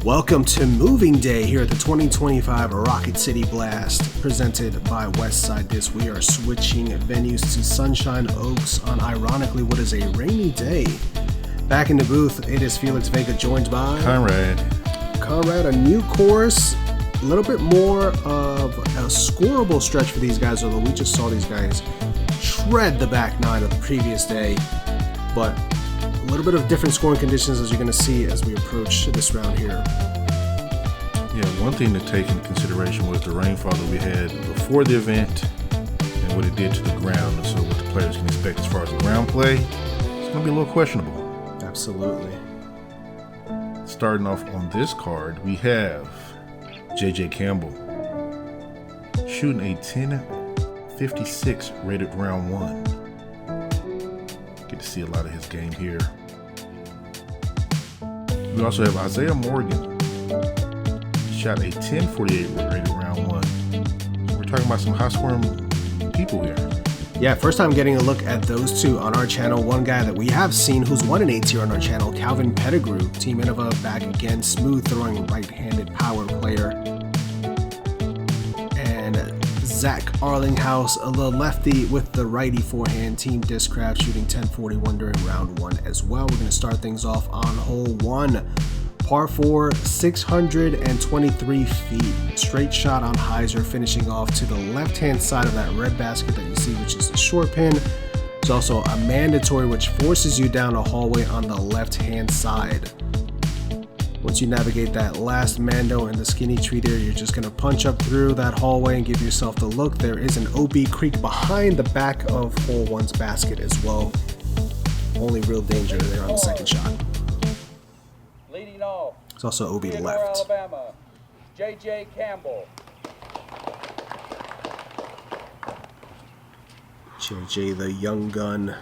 Welcome to Moving Day here at the 2025 Rocket City Blast, presented by Westside Disc. We are switching venues to Sunshine Oaks on ironically what is a rainy day. Back in the booth, it is Felix Vega joined by Conrad, a new course, a little bit more of a scoreable stretch for these guys, although we just saw these guys shred the back nine of the previous day, but a little bit of different scoring conditions as you're going to see as we approach this round here. Yeah, one thing to take into consideration was the rainfall that we had before the event and what it did to the ground. And so what the players can expect as far as the ground play, it's going to be a little questionable. Absolutely. Starting off on this card, we have J.J. Campbell shooting a 10.56 rated round one. Get to see a lot of his game here. We also have Isaiah Morgan, shot a 10.48 rated round one. We're talking about some high scoring people here. Yeah, first time getting a look at those two on our channel. One guy that we have seen who's won an A-tier on our channel, Calvin Pettigrew, Team Innova back again, smooth throwing right-handed power player. Zach Arlinghaus, a little lefty with the righty forehand, Team Discraft, shooting 10.41 during round one as well. We're going to start things off on hole one. Par 4, 623 feet. Straight shot on hyzer, finishing off to the left-hand side of that red basket that you see, which is the short pin. There's also a mandatory, which forces you down a hallway on the left-hand side. Once you navigate that last mando and the skinny tree there, you're just going to punch up through that hallway and give yourself the look. There is an OB creek behind the back of hole one's basket as well. Only real danger there on the second shot. Leading off. It's also OB left. Alabama, J.J. Campbell. J.J. the young gun.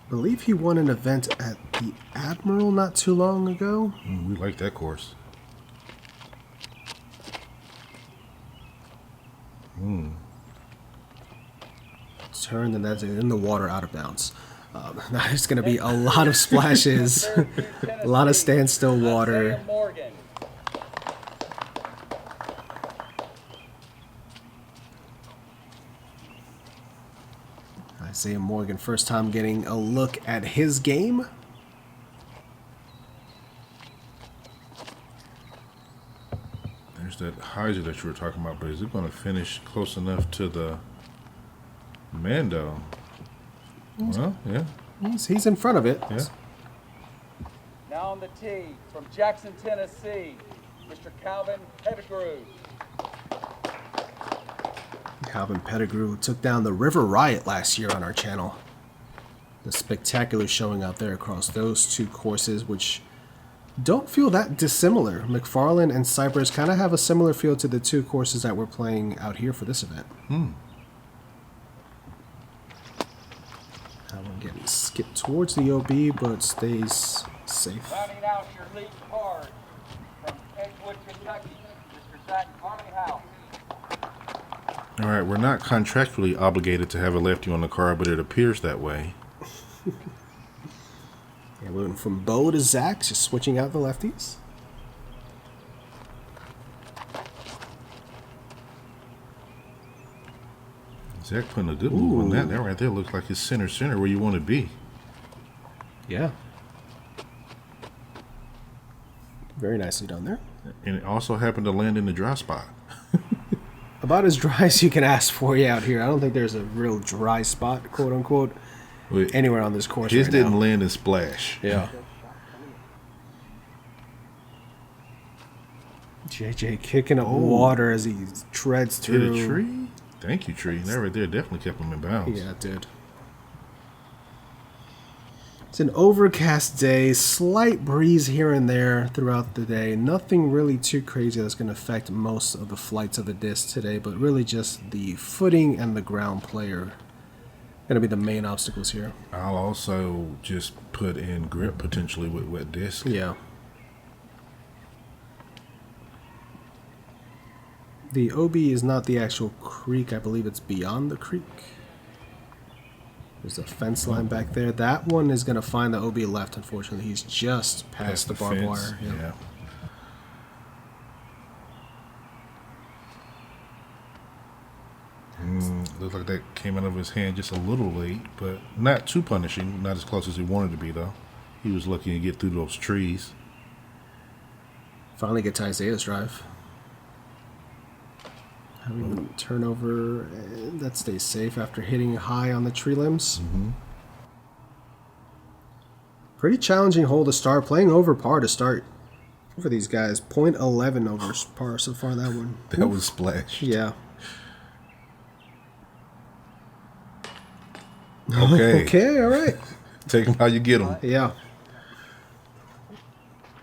I believe he won an event at the Admiral not too long ago. We like that course. Turn, and that's in the water out of bounds. There's going to be a lot of splashes, a lot of standstill water. Isaiah Morgan, first time getting a look at his game. There's that hyzer that you were talking about, but is it going to finish close enough to the Mando? Well, yeah. He's in front of it. Yeah. Now on the tee from Jackson, Tennessee, Mr. Calvin Pettigrew. Calvin Pettigrew took down the River Riot last year on our channel. The spectacular showing out there across those two courses, which don't feel that dissimilar. McFarland and Cypress kind of have a similar feel to the two courses that we're playing out here for this event. That one getting skipped towards the OB, but stays safe. Rounding out your lead card from Edgewood, Kentucky, Mr. Zach Arlinghaus. All right, we're not contractually obligated to have a lefty on the card, but it appears that way. Yeah, we went from Bo to Zach, just switching out the lefties. Zach putting a good move on that. That right there looks like his center where you want to be. Yeah. Very nicely done there. And it also happened to land in the dry spot. About as dry as you can ask for you out here. I don't think there's a real dry spot, quote unquote, anywhere on this course. His right didn't now. land and splash. Yeah. JJ kicking up water as he treads through. Hit a tree? Thank you, tree. That right there definitely kept him in bounds. Yeah, it did. It's an overcast day, slight breeze here and there throughout the day. Nothing really too crazy that's going to affect most of the flights of the disc today, but really just the footing and the ground play are going to be the main obstacles here. I'll also just put in grip potentially with wet disc. Yeah. The OB is not the actual creek. I believe it's beyond the creek. There's a fence line back there. That one is going to find the OB left, unfortunately. He's just past the barbed wire. Yeah. Looks like that came out of his hand just a little late, but not too punishing. Not as close as he wanted to be, though. He was lucky to get through those trees. Finally get to Isaiah's drive. Having a turnover, and that stays safe after hitting high on the tree limbs. Pretty challenging hole to start. Playing over par to start for these guys. 0.11 over par so far, that one. That was splashed. Yeah. Okay. Okay, all right. Take them how you get them. Yeah.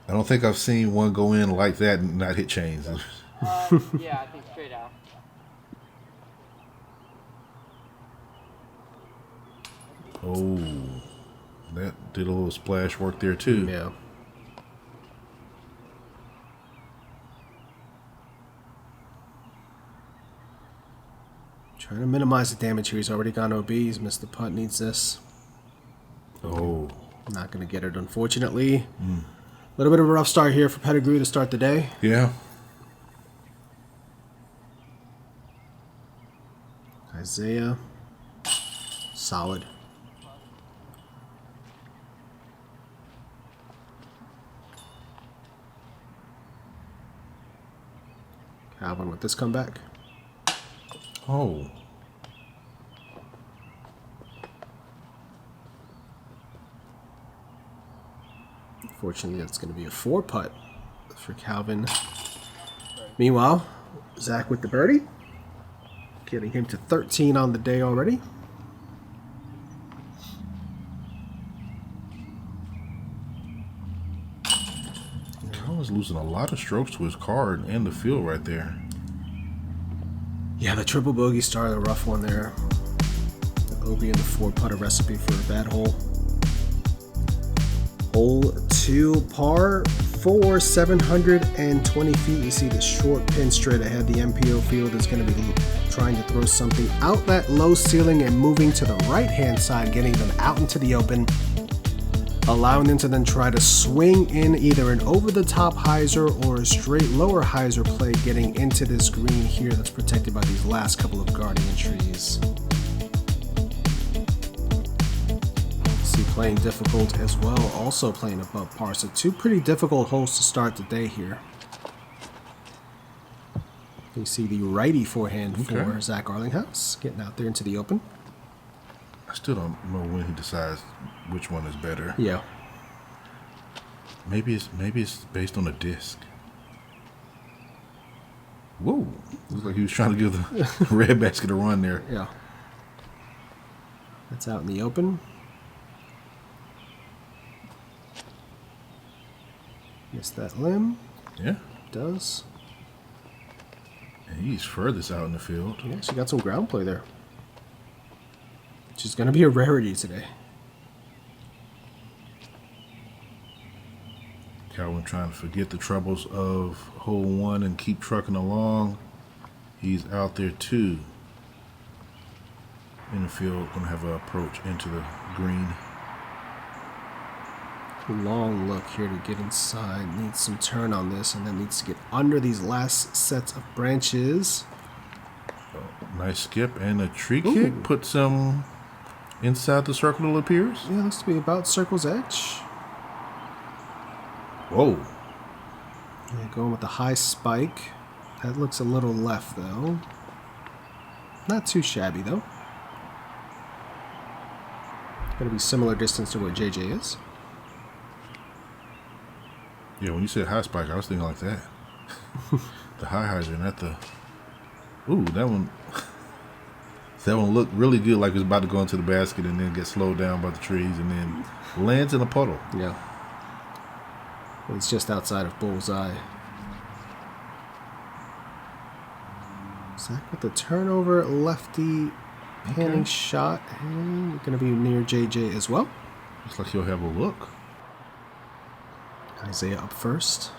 I don't think I've seen one go in like that and not hit chains. Yeah, I think straight out. Oh, that did a little splash work there too. Yeah. Trying to minimize the damage here. He's already gone OB. He's missed the putt. Needs this. Oh. Not going to get it, unfortunately. A little bit of a rough start here for Pettigrew to start the day. Yeah. Isaiah. Solid. Calvin with this comeback. Oh. Fortunately, that's going to be a 4 putt for Calvin. Meanwhile, Zach with the birdie. Getting him to 13 on the day already. I was losing a lot of strokes to his card and the field right there. Yeah, the triple bogey started a rough one there. The OB and the 4 putt, a recipe for a bad hole. Hole 2, par 4, 720 feet. You see the short pin straight ahead. The MPO field is going to be trying to throw something out that low ceiling and moving to the right-hand side, getting them out into the open, allowing them to then try to swing in either an over-the-top hyzer or a straight lower hyzer play, getting into this green here that's protected by these last couple of guardian trees. See, playing difficult as well, also playing above par. So 2 pretty difficult holes to start the day here. You see the righty forehand for Zach Arlinghaus getting out there into the open. I still don't know when he decides which one is better. Yeah. Maybe it's based on a disc. Whoa. Looks like he was trying to give the red basket a run there. Yeah. That's out in the open. Missed that limb. Yeah. Does. And he's furthest out in the field. Yeah, she got some ground play there. Which is going to be a rarity today. Calvin trying to forget the troubles of hole 1 and keep trucking along. He's out there too. In the field, going to have an approach into the green. Long look here to get inside. Needs some turn on this, and then needs to get under these last sets of branches. Nice skip and a tree kick. Puts him inside the circle, it appears. Yeah, looks to be about circle's edge. Whoa. Yeah, going with the high spike. That looks a little left, though. Not too shabby, though. Going to be similar distance to where JJ is. Yeah, when you said high spike, I was thinking like that. The high hyzer, not the... Ooh, that one... That one looked really good, like it was about to go into the basket and then get slowed down by the trees and then lands in a puddle. Yeah. It's just outside of bullseye. Zach with the turnover, lefty panning shot, and going to be near JJ as well. Looks like he'll have a look. Isaiah up first.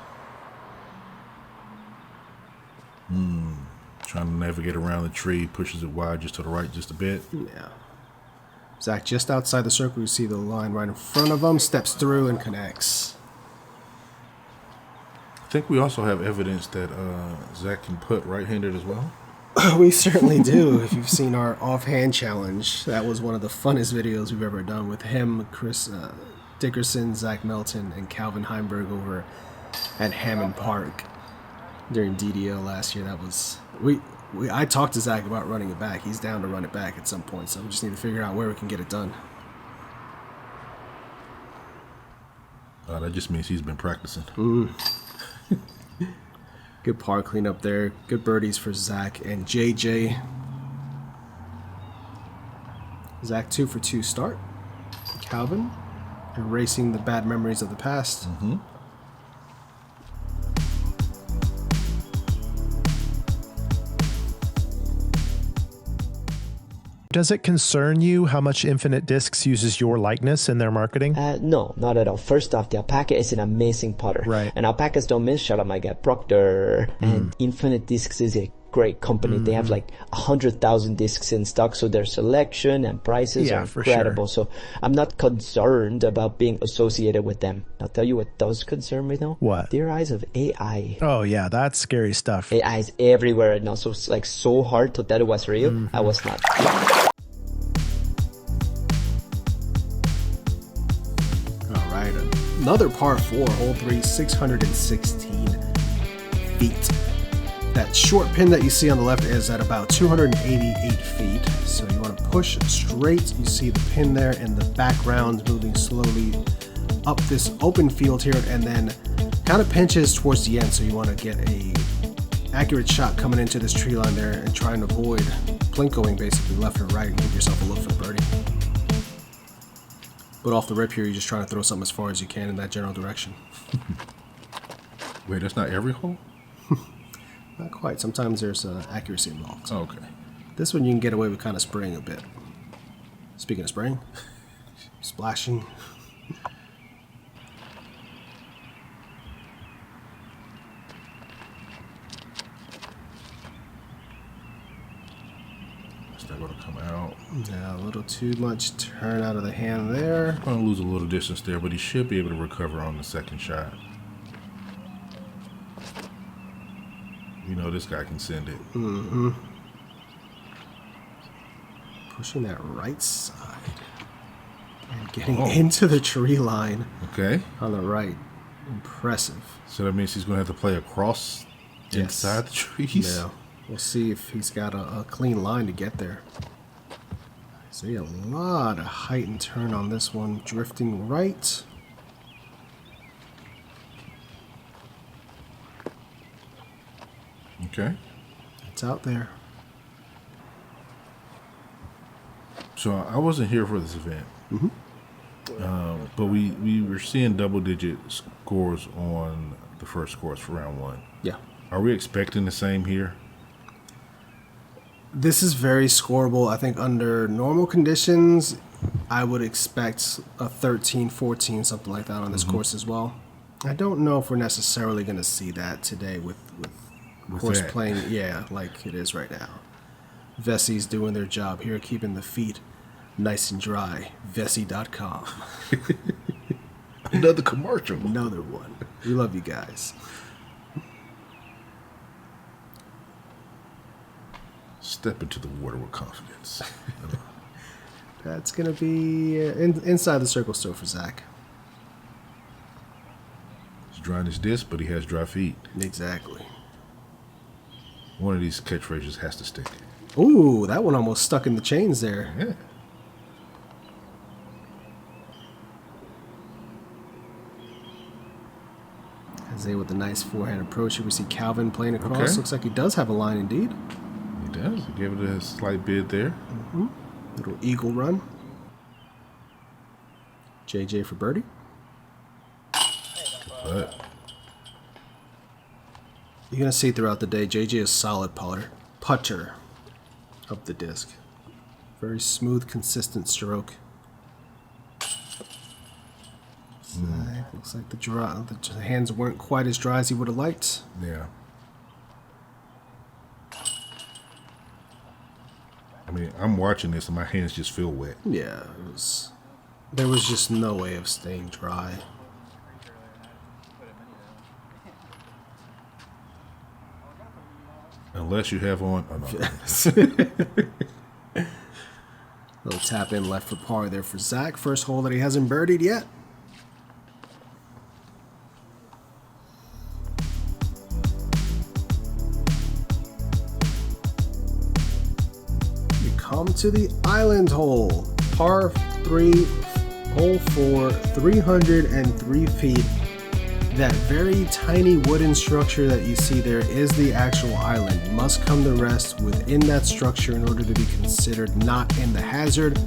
Trying to navigate around the tree, pushes it wide just to the right just a bit. Yeah. Zach just outside the circle. You see the line right in front of him, steps through and connects. I think we also have evidence that Zach can putt right-handed as well. We certainly do. If you've seen our offhand challenge, that was one of the funnest videos we've ever done with him, Chris Dickerson, Zach Melton, and Calvin Heimberg over at Hammond Park during DDO last year. That was I talked to Zach about running it back. He's down to run it back at some point, so we just need to figure out where we can get it done. That just means he's been practicing. Good par cleanup there. Good birdies for Zach and JJ. Zach 2 for 2 start. Calvin erasing the bad memories of the past. Does it concern you how much Infinite Discs uses your likeness in their marketing? No, not at all. First off, the Alpaca is an amazing putter. Right. And Alpacas don't miss. Shout out my guy Proctor. And Infinite Discs is a great company. They have like 100,000 discs in stock, so their selection and prices are incredible. So I'm not concerned about being associated with them. I'll tell you what does concern me though. What? The rise of AI. Oh yeah, that's scary stuff. AI is everywhere and also it's like so hard to tell it was real. I was not. Another par 4, hole 3, 616 feet. That short pin that you see on the left is at about 288 feet. So you want to push straight. You see the pin there in the background moving slowly up this open field here, and then kind of pinches towards the end. So you want to get a accurate shot coming into this tree line there and trying to avoid plinkoing basically left or right and give yourself a look for birdie. But off the rip here, you're just trying to throw something as far as you can in that general direction. Wait, that's not every hole? Not quite. Sometimes there's accuracy involved. Oh, okay. This one you can get away with kind of spraying a bit. Speaking of spraying, splashing. Is that going to come out? Yeah, a little too much turn out of the hand there. Going to lose a little distance there, but he should be able to recover on the second shot. You know this guy can send it. Pushing that right side. And getting into the tree line. Okay. On the right. Impressive. So that means he's going to have to play across inside the trees? Yeah. We'll see if he's got a clean line to get there. See a lot of height and turn on this one. Drifting right. Okay. It's out there. So I wasn't here for this event. But we were seeing double-digit scores on the first course for round 1. Yeah. Are we expecting the same here? This is very scoreable. I think under normal conditions, I would expect a 13, 14, something like that on this course as well. I don't know if we're necessarily going to see that today with course that. playing, like it is right now. Vessi's doing their job here, keeping the feet nice and dry. Vessi.com. Another commercial. Another one. We love you guys. Step into the water with confidence. That's going to be inside the circle still for Zach. He's drying his disc, but he has dry feet. Exactly. One of these catchphrases has to stick. Ooh, that one almost stuck in the chains there. Yeah. Isaiah with a nice forehand approach. Here we see Calvin playing across. Okay. Looks like he does have a line indeed. He does. He gave it a slight bid there. Little eagle run. JJ for birdie. But You're going to see throughout the day, JJ is solid putter up the disc. Very smooth, consistent stroke. Looks like the hands weren't quite as dry as he would have liked. yeah. I mean, I'm watching this and my hands just feel wet. Yeah, there was just no way of staying dry. Unless you have on. Oh, no. Little tap in left for par there for Zach. First hole that he hasn't birdied yet. We come to the island hole. Par 3, hole 4, 303 feet. That very tiny wooden structure that you see there is the actual island. You must come to rest within that structure in order to be considered not in the hazard.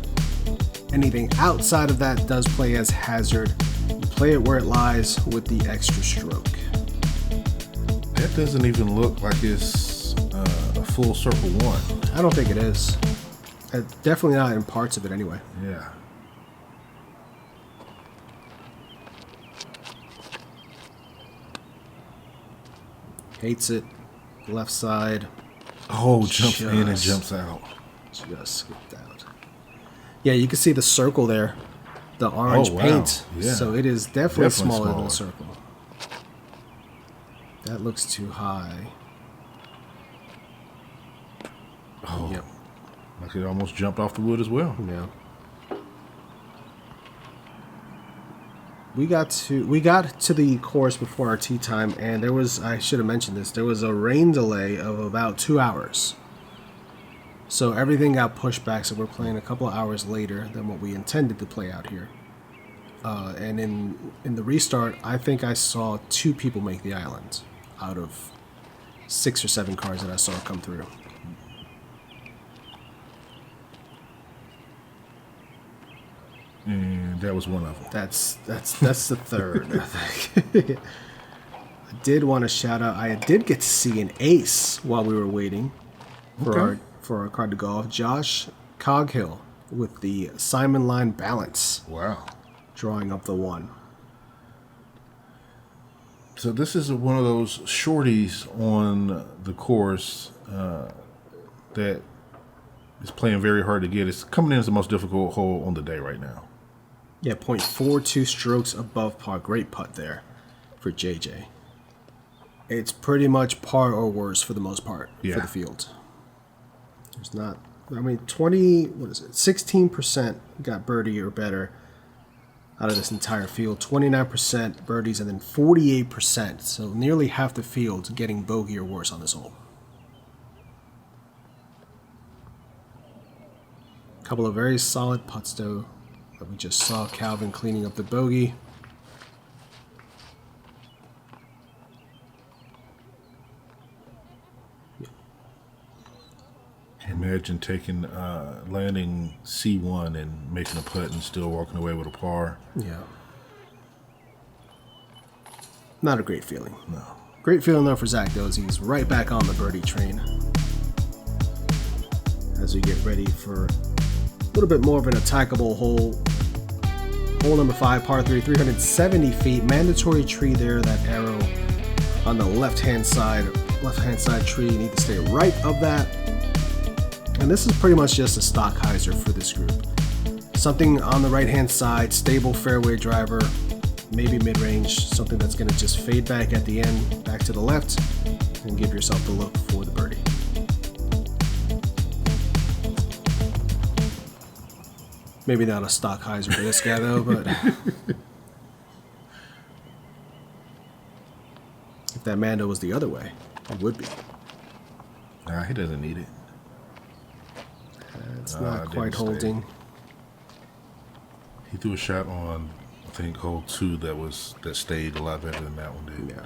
Anything outside of that does play as hazard. You play it where it lies with the extra stroke. That doesn't even look like it's a full circle one. I don't think it is. Definitely not in parts of it anyway. Yeah. Hates it. Left side. Oh, jumps in and jumps out. Just skipped out. Yeah, you can see the circle there. The orange paint. Yeah. So it is definitely smaller than the circle. That looks too high. Oh, yep. Like it almost jumped off the wood as well. Yeah. We got to the course before our tee time, and there was, I should have mentioned this, there was a rain delay of about 2 hours. So everything got pushed back, so we're playing a couple of hours later than what we intended to play out here. And in the restart, I think I saw 2 people make the island out of 6 or 7 cars that I saw come through. And that was one of them. That's the third, I think. I did want to shout out, I did get to see an ace while we were waiting for our card to go off. Josh Coghill with the Simon Line Balance. Wow. Drawing up the 1. So this is one of those shorties on the course that is playing very hard to get. It's coming in as the most difficult hole on the day right now. Yeah, 0.42 strokes above par. Great putt there for JJ. It's pretty much par or worse for the most part for the field. There's not, I mean, 16% got birdie or better out of this entire field. 29% birdies, and then 48%. So nearly half the field getting bogey or worse on this hole. A couple of very solid putts though. But we just saw Calvin cleaning up the bogey. Imagine taking, landing C1 and making a putt and still walking away with a par. Yeah. Not a great feeling. No. Great feeling though for Zach though, as he's right back on the birdie train. As we get ready for a little bit more of an attackable hole. Hole number 5, par 3, 370 feet. Mandatory tree there, that arrow on the left-hand side tree. You need to stay right of that. And this is pretty much just a stock hyzer for this group. Something on the right-hand side, stable fairway driver, maybe mid-range, something that's going to just fade back at the end, back to the left, and give yourself the look for the birdie. Maybe not a stock hyzer for this guy though, but if that Mando was the other way, it would be. Nah, he doesn't need it. It's not quite holding. He threw a shot on, I think, hole 2 that stayed a lot better than that one did. Yeah.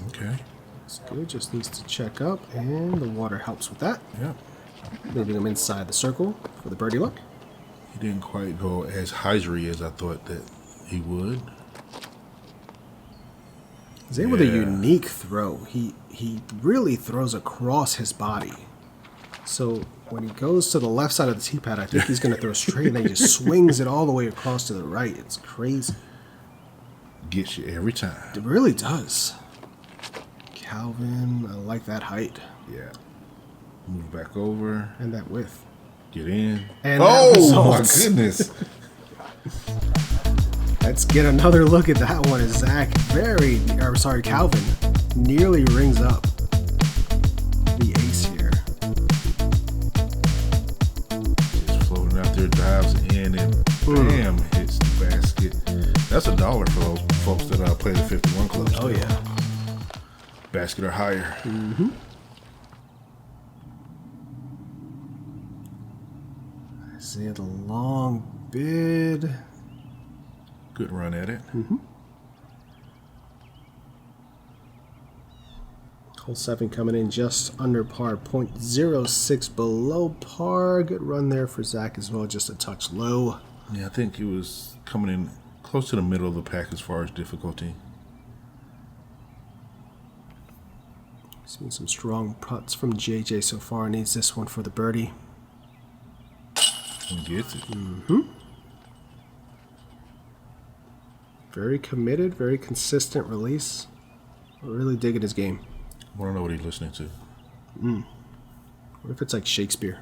Okay. It's good. Just needs to check up, and the water helps with that. Yeah. Moving him inside the circle for the birdie look. He didn't quite go as hyzery as I thought that he would. He's able with a unique throw. He really throws across his body. So when he goes to the left side of the tee pad, I think he's going to throw straight, and then he just swings it all the way across to the right. It's crazy. Gets you every time. It really does. Calvin, I like that height. Yeah. Move back over. And that width. Get in. And oh, that my results. goodness. Let's get another look at that one as Calvin nearly rings up the ace here. Just floating out there, dives in and bam, hits the basket. That's $1 for those folks that play the 51 club. Oh yeah. Basket or higher. Mm-hmm. I see the long bid. Good run at it. Mm-hmm. Hole 7 coming in just under par, 0.06 below par. Good run there for Zach as well, just a touch low. Yeah, I think he was coming in close to the middle of the pack as far as difficulty. Seen some strong putts from JJ so far. Needs this one for the birdie. And gets it. Mm-hmm. Very committed, very consistent release. Really digging his game. I want to know what he's listening to. What if it's like Shakespeare?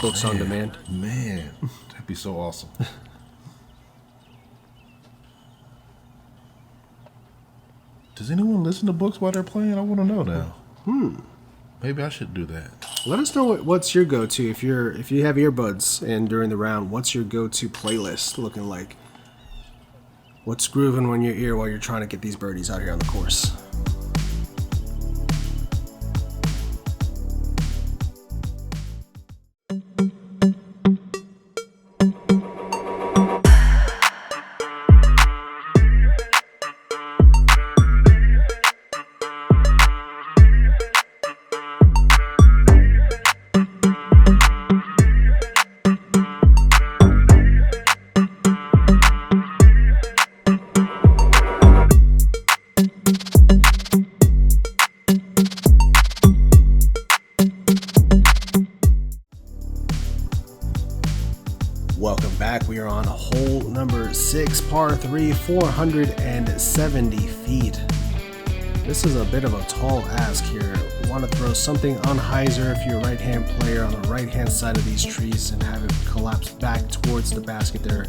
Books on demand. Man, that'd be so awesome. Does anyone listen to books while they're playing? I want to know now. Maybe I should do that. Let us know what's your go-to if you have earbuds and during the round. What's your go-to playlist looking like? What's grooving on your ear while you're trying to get these birdies out here on the course? Welcome back. We are on hole number 6, par 3, 470 feet. This is a bit of a tall ask here. You want to throw something on hyzer if you're a right-hand player on the right-hand side of these trees and have it collapse back towards the basket there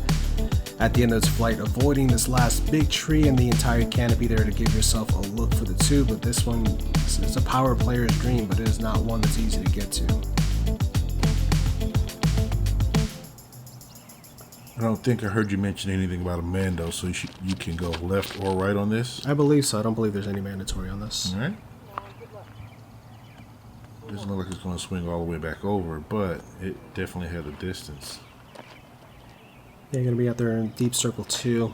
at the end of its flight, avoiding this last big tree and the entire canopy there to give yourself a look for the 2. But this one is a power player's dream, but it is not one that's easy to get to. I don't think I heard you mention anything about a mando, so you can go left or right on this. I believe so. I don't believe there's any mandatory on this. All right. Doesn't look like it's going to swing all the way back over, but it definitely had a distance. Yeah, going to be out there in deep circle 2.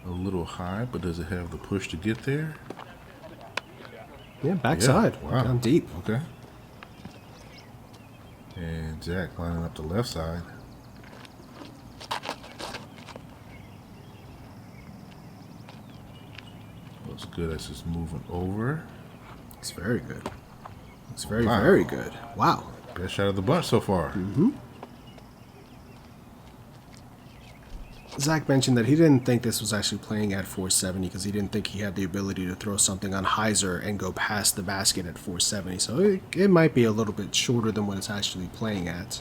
A little high, but does it have the push to get there? Yeah, backside. Yeah, wow. Down deep. Okay. And Jack lining up the left side. Looks good as it's moving over. It's very good. It's very, very good. Wow. Best shot of the bunch so far. Mm-hmm. Zach mentioned that he didn't think this was actually playing at 470 because he didn't think he had the ability to throw something on hyzer and go past the basket at 470. So it might be a little bit shorter than what it's actually playing at.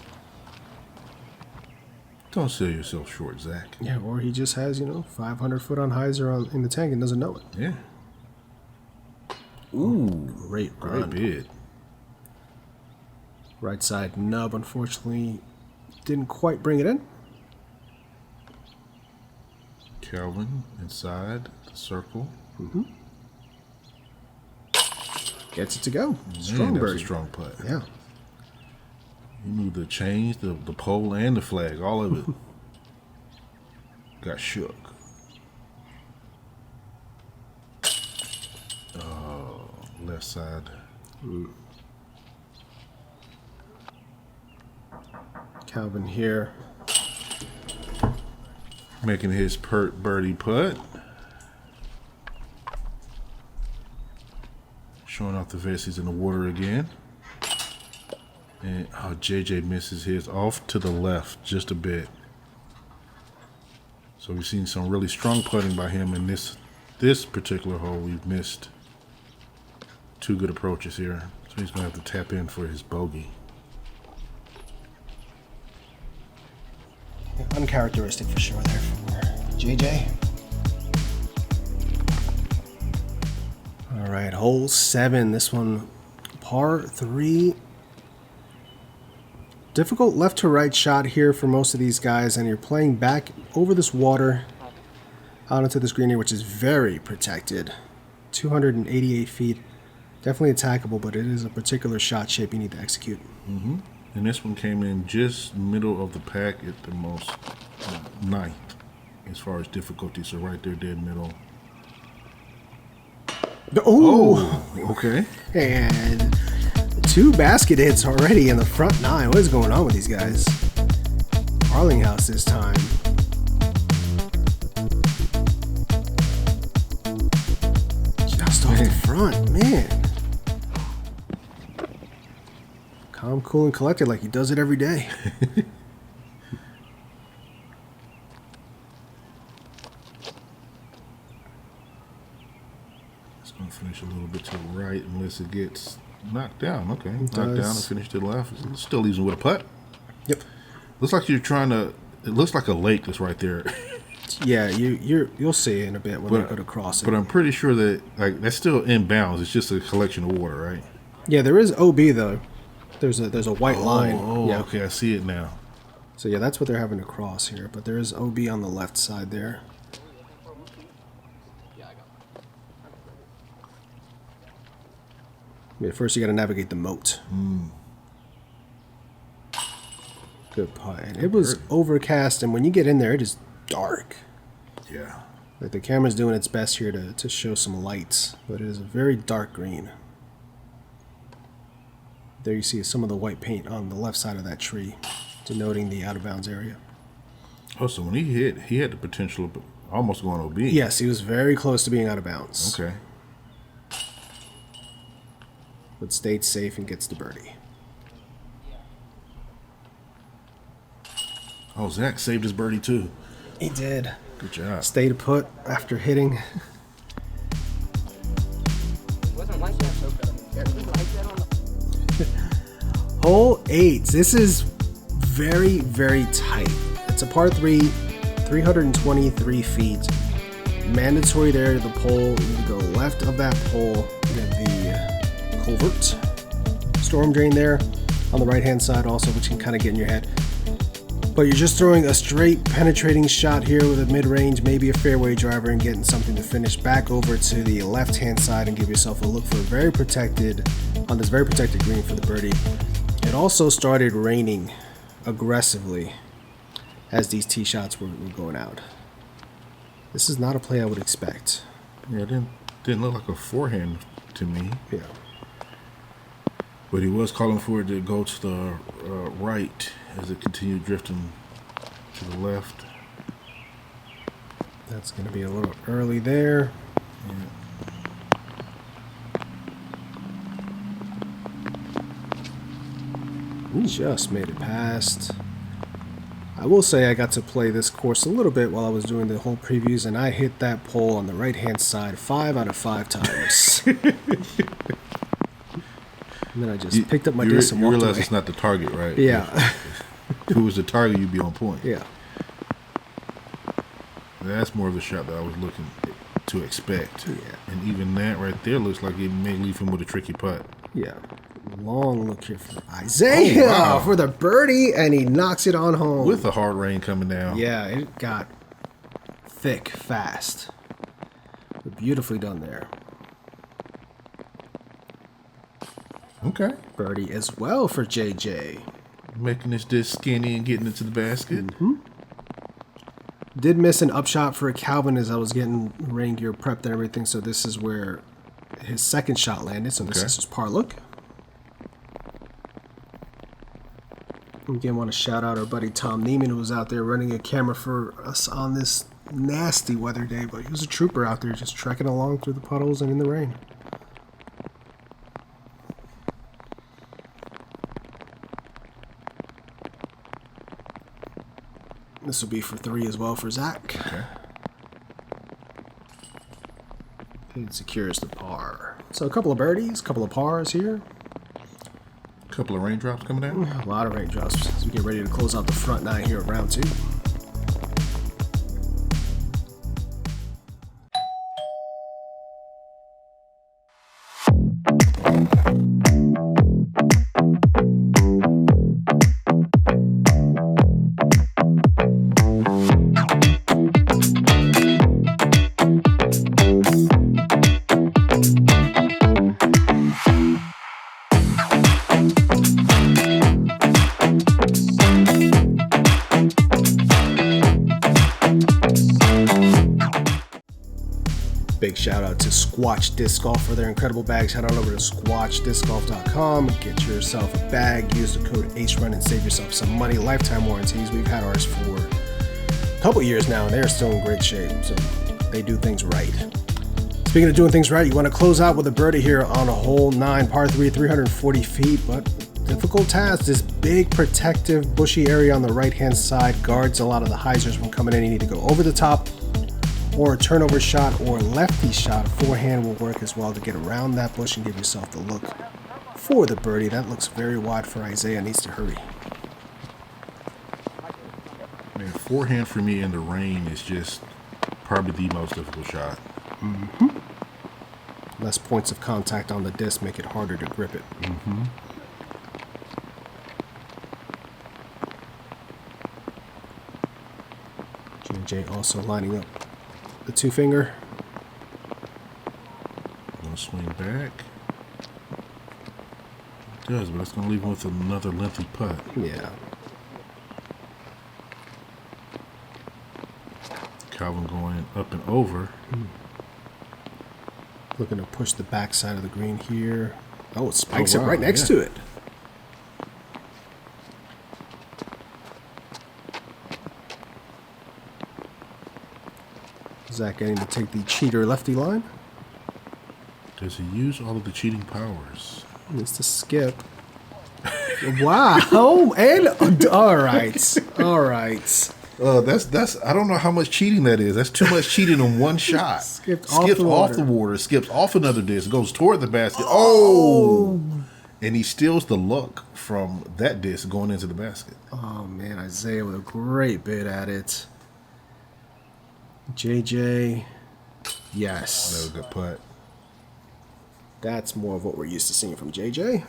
Don't sell yourself short, Zach. Yeah, or he just has, 500 foot on hyzer in the tank and doesn't know it. Yeah. Ooh, great run. Great bid. Right side nub, unfortunately, didn't quite bring it in. Calvin inside the circle. Mm-hmm. Gets it to go. Strong birdie. Strong putt. Yeah. You knew the change, the pole, and the flag. All of it got shook. Oh, left side. Calvin here. Making his birdie putt. Showing off the vest. He's in the water again. And JJ misses his off to the left just a bit. So we've seen some really strong putting by him in this particular hole. We've missed 2 good approaches here. So he's going to have to tap in for his bogey. uncharacteristic for sure there for JJ. All right, hole 7. This one, par 3. Difficult left to right shot here for most of these guys, and you're playing back over this water out into this green here, which is very protected. 288 feet. Definitely attackable, but it is a particular shot shape you need to execute. Mm-hmm. And this one came in just middle of the pack at the most, 9th as far as difficulty. So right there, dead middle. Oh, okay. And 2 basket hits already in the front 9. What is going on with these guys? Arlinghaus this time. Just off the front, man. Calm, cool, and collected like he does it every day. It's going to finish a little bit to the right unless it gets knocked down. Okay, knocked down and finish to the left. It still leaves him with a putt. Yep. Looks like you're trying to. It looks like a lake that's right there. Yeah, you'll see in a bit when they go to cross it. But I'm pretty sure that that's still inbounds. It's just a collection of water, right? Yeah, there is OB though. There's a white line. Oh, yeah. Okay, I see it now. So yeah, that's what they're having to cross here. But there is OB on the left side there. I mean, first you got to navigate the moat. Good putt. And it was overcast, and when you get in there, it is dark. Yeah. Like the camera's doing its best here to show some lights, but it is a very dark green. There you see some of the white paint on the left side of that tree, denoting the out-of-bounds area. Oh, so when he hit, he had the potential of almost going OB. Yes, he was very close to being out of bounds. Okay. But stayed safe and gets the birdie. Oh, Zach saved his birdie too. He did. Good job. Stayed put after hitting. Hole 8. This is very, very tight. It's a par 3, 323 feet. Mandatory there to the pole. You go left of that pole. You have the culvert. Storm drain there on the right-hand side also, which can kind of get in your head. But you're just throwing a straight penetrating shot here with a mid-range, maybe a fairway driver, and getting something to finish back over to the left-hand side and give yourself a look for on this very protected green for the birdie. It also started raining aggressively as these tee shots were going out. This is not a play I would expect. Yeah, it didn't look like a forehand to me. Yeah. But he was calling for it to go to the right as it continued drifting to the left. That's going to be a little early there. Yeah. Just made it past. I will say I got to play this course a little bit while I was doing the whole previews, and I hit that pole on the right-hand side 5 out of 5 times. And then I just picked up my disc and walked away. You realize it's not the target, right? Yeah. If it was the target, you'd be on point. Yeah. That's more of the shot that I was looking to expect. Yeah. And even that right there looks like it may leave him with a tricky putt. Yeah. Long look here for Isaiah for the birdie, and he knocks it on home. With the hard rain coming down. Yeah, it got thick fast. But beautifully done there. Okay. Birdie as well for JJ. Making this disc skinny and getting into the basket. Mm-hmm. Did miss an upshot for Calvin as I was getting rain gear prepped and everything, so this is where his second shot landed. So this is his par look. Again, want to shout out our buddy Tom Neiman, who was out there running a camera for us on this nasty weather day, but he was a trooper out there just trekking along through the puddles and in the rain. This will be for 3 as well for Zach. Okay. And secures the par. So a couple of birdies, a couple of pars here. A couple of raindrops coming down. A lot of raindrops as we get ready to close out the front 9 here of round 2. shout out to Squatch Disc Golf for their incredible bags. Head on over to squatchdiscgolf.com, get yourself a bag, use the code ACERUN and save yourself some money. Lifetime warranties. We've had ours for a couple years now and they're still in great shape, so they do things right. Speaking of doing things right, you want to close out with a birdie here on a hole 9, par 3, 340 feet, but difficult task. This big protective bushy area on the right hand side guards a lot of the hyzers from coming in. You need to go over the top or a turnover shot or a lefty shot. Forehand will work as well to get around that bush and give yourself the look for the birdie. That looks very wide for Isaiah. Needs to hurry. Man, forehand for me in the rain is just probably the most difficult shot. Less points of contact on the disc make it harder to grip it. JJ also lining up the 2-finger. Gonna swing back. It does, but it's gonna leave him with another lengthy putt. Yeah. Calvin going up and over. Looking to push the backside of the green here. Oh, it spikes Oh, wow, it right next to it. Zach getting to take the cheater lefty line. Does he use all of the cheating powers? Needs to skip. Wow. Oh, and all right. All right. That's I don't know how much cheating that is. That's too much cheating in one shot. Skips off the water, skips off another disc, goes toward the basket. Oh! And he steals the luck from that disc going into the basket. Oh man, Isaiah with a great bid at it. JJ, yes. That was a good putt. That's more of what we're used to seeing from JJ.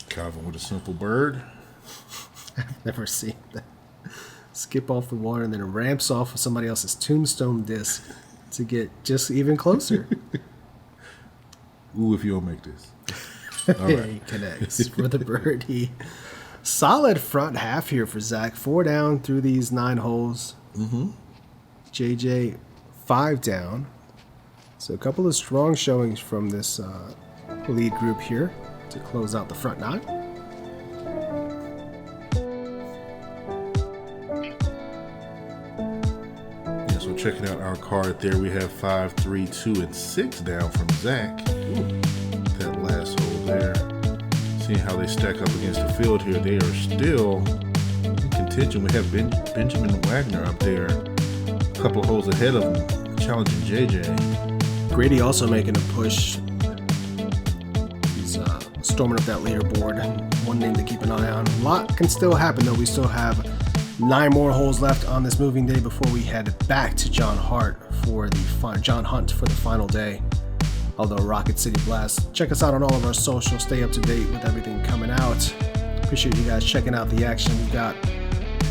Calvin with a simple bird. I've never seen that. Skip off the water and then it ramps off of somebody else's tombstone disc to get just even closer. Ooh, if you don't make this. He connects for the birdie. Solid front half here for Zach. 4 down through these 9 holes. JJ 5 down. So a couple of strong showings from this lead group here to close out the front 9. Yeah, so checking out our card there, we have 5, 3, 2, and 6 down from Zach. That last hole there. Seeing how they stack up against the field here, they are still in contention. We have Benjamin Wagner up there, a couple of holes ahead of him, challenging JJ. Grady also making a push. He's storming up that leaderboard. One name to keep an eye on. A lot can still happen though. We still have 9 more holes left on this moving day before we head back to John Hunt for the final day of the Rocket City Blast. Check us out on all of our socials. Stay up to date with everything coming out. Appreciate you guys checking out the action. We've got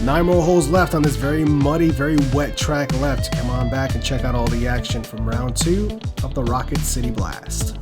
9 more holes left on this very muddy, very wet track left. Come on back and check out all the action from round 2 of the Rocket City Blast.